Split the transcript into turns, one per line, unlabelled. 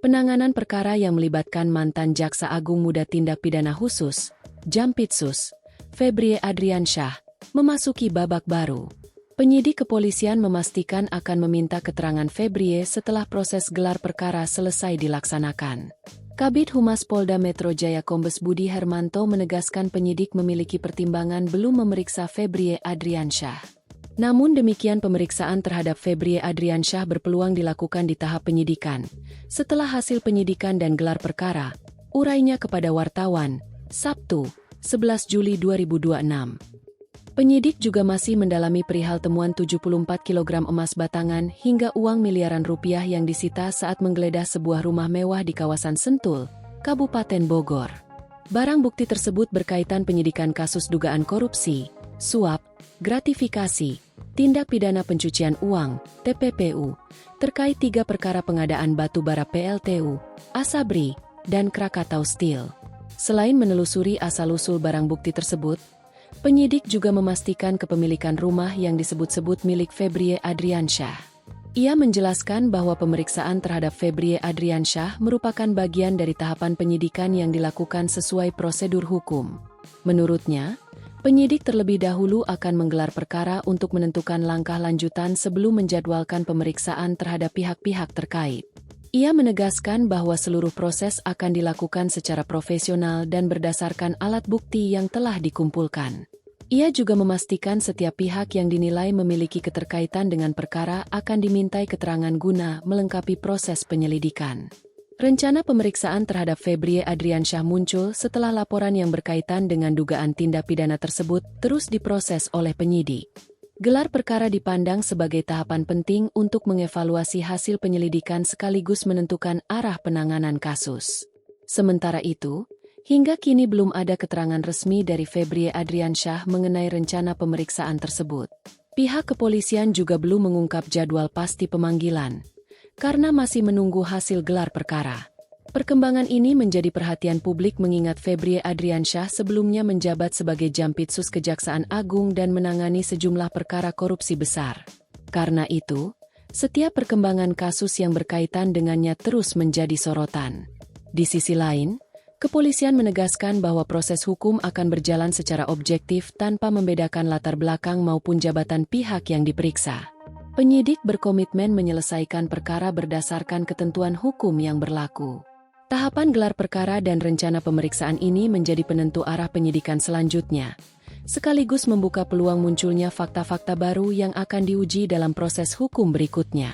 Penanganan perkara yang melibatkan mantan Jaksa Agung Muda Tindak Pidana Khusus, Jampitsus, Febrie Adriansyah, memasuki babak baru. Penyidik kepolisian memastikan akan meminta keterangan Febrie setelah proses gelar perkara selesai dilaksanakan. Kabid Humas Polda Metro Jaya Kombes Budi Hermanto menegaskan penyidik memiliki pertimbangan belum memeriksa Febrie Adriansyah. Namun demikian pemeriksaan terhadap Febrie Adriansyah berpeluang dilakukan di tahap penyidikan. Setelah hasil penyidikan dan gelar perkara, urainya kepada wartawan, Sabtu, 11 Juli 2026. Penyidik juga masih mendalami perihal temuan 74 kg emas batangan hingga uang miliaran rupiah yang disita saat menggeledah sebuah rumah mewah di kawasan Sentul, Kabupaten Bogor. Barang bukti tersebut berkaitan penyidikan kasus dugaan korupsi, suap, gratifikasi, tindak pidana pencucian uang, TPPU, terkait 3 perkara pengadaan batu bara PLTU, Asabri, dan Krakatau Steel. Selain menelusuri asal-usul barang bukti tersebut, penyidik juga memastikan kepemilikan rumah yang disebut-sebut milik Febrie Adriansyah. Ia menjelaskan bahwa pemeriksaan terhadap Febrie Adriansyah merupakan bagian dari tahapan penyidikan yang dilakukan sesuai prosedur hukum. Menurutnya, penyidik terlebih dahulu akan menggelar perkara untuk menentukan langkah lanjutan sebelum menjadwalkan pemeriksaan terhadap pihak-pihak terkait. Ia menegaskan bahwa seluruh proses akan dilakukan secara profesional dan berdasarkan alat bukti yang telah dikumpulkan. Ia juga memastikan setiap pihak yang dinilai memiliki keterkaitan dengan perkara akan dimintai keterangan guna melengkapi proses penyelidikan. Rencana pemeriksaan terhadap Febrie Adriansyah muncul setelah laporan yang berkaitan dengan dugaan tindak pidana tersebut terus diproses oleh penyidik. Gelar perkara dipandang sebagai tahapan penting untuk mengevaluasi hasil penyelidikan sekaligus menentukan arah penanganan kasus. Sementara itu, hingga kini belum ada keterangan resmi dari Febrie Adriansyah mengenai rencana pemeriksaan tersebut. Pihak kepolisian juga belum mengungkap jadwal pasti pemanggilan, karena masih menunggu hasil gelar perkara. Perkembangan ini menjadi perhatian publik mengingat Febrie Adriansyah sebelumnya menjabat sebagai Jampitsus Kejaksaan Agung dan menangani sejumlah perkara korupsi besar. Karena itu, setiap perkembangan kasus yang berkaitan dengannya terus menjadi sorotan. Di sisi lain, kepolisian menegaskan bahwa proses hukum akan berjalan secara objektif tanpa membedakan latar belakang maupun jabatan pihak yang diperiksa. Penyidik berkomitmen menyelesaikan perkara berdasarkan ketentuan hukum yang berlaku. Tahapan gelar perkara dan rencana pemeriksaan ini menjadi penentu arah penyidikan selanjutnya, sekaligus membuka peluang munculnya fakta-fakta baru yang akan diuji dalam proses hukum berikutnya.